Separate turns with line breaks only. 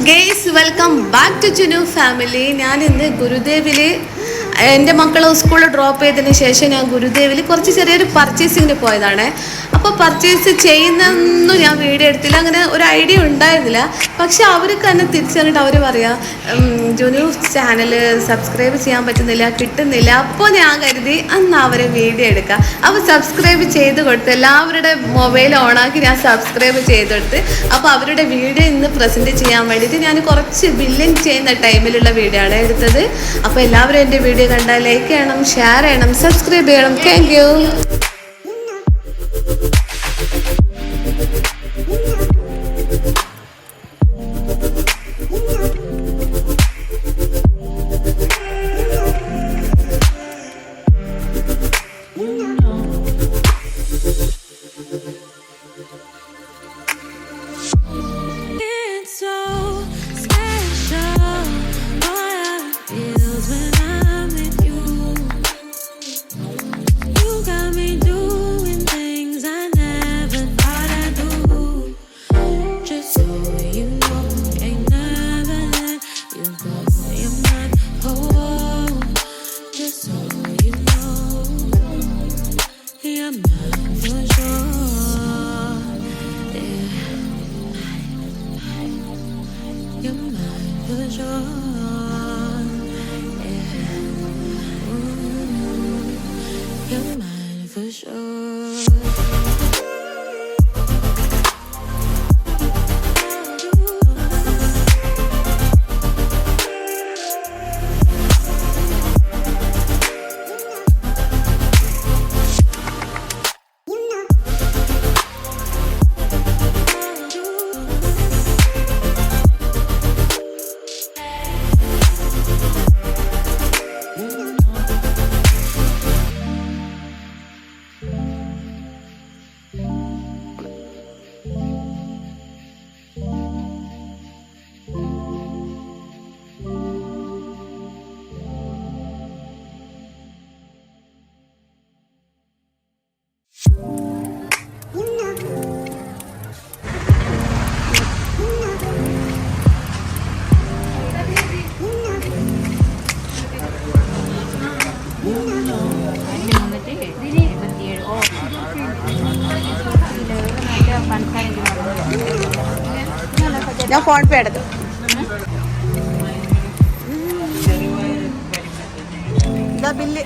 Guys welcome back to Junu family. ഞാൻ ഇന്ന് ഗുരുദേവിൽ എൻ്റെ മക്കളെ സ്കൂളിൽ ഡ്രോപ്പ് ചെയ്തതിന് ശേഷം ഞാൻ ഗുരുദേവിൽ കുറച്ച് ചെറിയൊരു പർച്ചേസിങ്ങിന് പോയതാണ്. അപ്പോൾ പർച്ചേസ് ചെയ്യുന്നൊന്നും ഞാൻ വീഡിയോ എടുത്തില്ല, അങ്ങനെ ഒരു ഐഡിയ ഉണ്ടായിരുന്നില്ല. പക്ഷെ അവർക്ക് തന്നെ തിരിച്ചറിഞ്ഞിട്ട് അവർ പറയാം ജുനു ചാനൽ സബ്സ്ക്രൈബ് ചെയ്യാൻ പറ്റുന്നില്ല, കിട്ടുന്നില്ല. അപ്പോൾ ഞാൻ കരുതി അന്ന് അവരെ വീഡിയോ എടുക്കാം. അപ്പോൾ സബ്സ്ക്രൈബ് ചെയ്ത് കൊടുത്ത് എല്ലാവരുടെ മൊബൈൽ ഓണാക്കി ഞാൻ സബ്സ്ക്രൈബ് ചെയ്ത് കൊടുത്ത്. അപ്പോൾ അവരുടെ വീഡിയോ ഇന്ന് പ്രസൻറ്റ് ചെയ്യാൻ വേണ്ടിയിട്ട് ഞാൻ കുറച്ച് ബില്ലിങ് ചെയ്യുന്ന ടൈമിലുള്ള വീഡിയോ ആണ് എടുത്തത്. അപ്പോൾ എല്ലാവരും എൻ്റെ വീഡിയോ കണ്ടാൽ ലൈക്ക് ചെയ്യണം, ഷെയർ ചെയ്യണം, സബ്സ്ക്രൈബ് ചെയ്യണം. Thank you. ഞാൻ ഫോൺ പേ എടുത്തു. ഇതാ ബില്ല്.